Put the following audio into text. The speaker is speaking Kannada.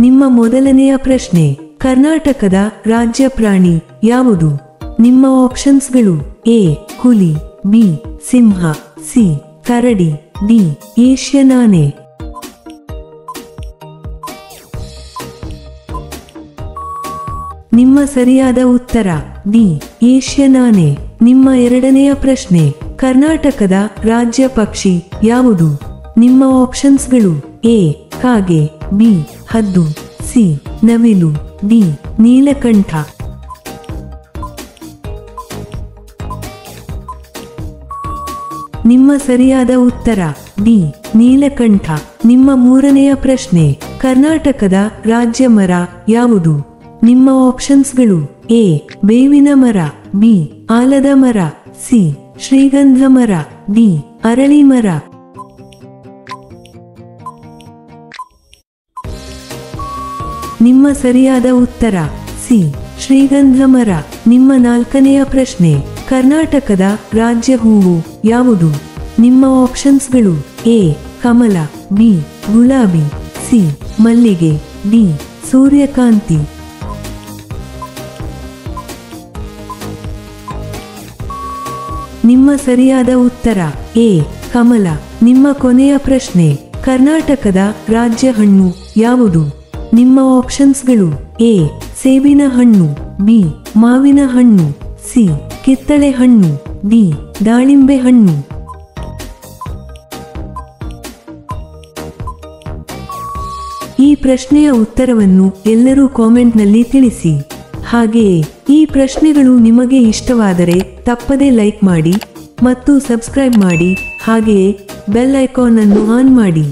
ನಿಮ್ಮ ಮೊದಲನೆಯ ಪ್ರಶ್ನೆ, ಕರ್ನಾಟಕದ ರಾಜ್ಯ ಪ್ರಾಣಿ ಯಾವುದು? ನಿಮ್ಮ ಆಪ್ಷನ್ಸ್ಗಳು: ಎ ಹುಲಿ, ಬಿ ಸಿಂಹ, ಸಿ ಕರಡಿ, ಡಿ ಏಷ್ಯನ್ ಆನೆ. ನಿಮ್ಮ ಸರಿಯಾದ ಉತ್ತರ ಡಿ ಏಷ್ಯನ್ ಆನೆ. ನಿಮ್ಮ ಎರಡನೆಯ ಪ್ರಶ್ನೆ, ಕರ್ನಾಟಕದ ರಾಜ್ಯ ಪಕ್ಷಿ ಯಾವುದು? ನಿಮ್ಮ ಆಪ್ಷನ್ಸ್ಗಳು: ಎ ಕಾಗೆ, ಬಿ ಹದ್ದು, ಸಿ ನವಿಲು, ಡಿ ನೀಲಕಂಠ. ನಿಮ್ಮ ಸರಿಯಾದ ಉತ್ತರ ಡಿ ನೀಲಕಂಠ. ನಿಮ್ಮ ಮೂರನೆಯ ಪ್ರಶ್ನೆ, ಕರ್ನಾಟಕದ ರಾಜ್ಯ ಮರ ಯಾವುದು? ನಿಮ್ಮ ಆಪ್ಷನ್ಸ್ಗಳು: ಎ ಬೇವಿನ ಮರ, ಬಿ ಆಲದ ಮರ, ಸಿ ಶ್ರೀಗಂಧ ಮರ, ಡಿ ಅರಳಿ ಮರ. ನಿಮ್ಮ ಸರಿಯಾದ ಉತ್ತರ ಸಿ ಶ್ರೀಗಂಧ ಮರ. ನಿಮ್ಮ ನಾಲ್ಕನೆಯ ಪ್ರಶ್ನೆ, ಕರ್ನಾಟಕದ ರಾಜ್ಯ ಹೂವು ಯಾವುದು? ನಿಮ್ಮ ಆಪ್ಷನ್ಸ್ಗಳು: ಎ ಕಮಲ, ಬಿ ಗುಲಾಬಿ, ಸಿ ಮಲ್ಲಿಗೆ, ಡಿ ಸೂರ್ಯಕಾಂತಿ. ನಿಮ್ಮ ಸರಿಯಾದ ಉತ್ತರ ಎ ಕಮಲ. ನಿಮ್ಮ ಕೊನೆಯ ಪ್ರಶ್ನೆ, ಕರ್ನಾಟಕದ ರಾಜ್ಯ ಹಣ್ಣು ಯಾವುದು? ನಿಮ್ಮ ಆಪ್ಷನ್ಸ್ಗಳು: ಎ ಸೇಬಿನ ಹಣ್ಣು, ಬಿ ಮಾವಿನ ಹಣ್ಣು, ಸಿ ಕಿತ್ತಳೆ ಹಣ್ಣು, ಡಿ ದಾಳಿಂಬೆ ಹಣ್ಣು. ಈ ಪ್ರಶ್ನೆಯ ಉತ್ತರವನ್ನು ಎಲ್ಲರೂ ಕಾಮೆಂಟ್ನಲ್ಲಿ ತಿಳಿಸಿ. ಹಾಗೆಯೇ ಈ ಪ್ರಶ್ನೆಗಳು ನಿಮಗೆ ಇಷ್ಟವಾದರೆ ತಪ್ಪದೇ ಲೈಕ್ ಮಾಡಿ ಮತ್ತು ಸಬ್ಸ್ಕ್ರೈಬ್ ಮಾಡಿ. ಹಾಗೆಯೇ ಬೆಲ್ ಐಕಾನ್ ಅನ್ನು ಆನ್ ಮಾಡಿ.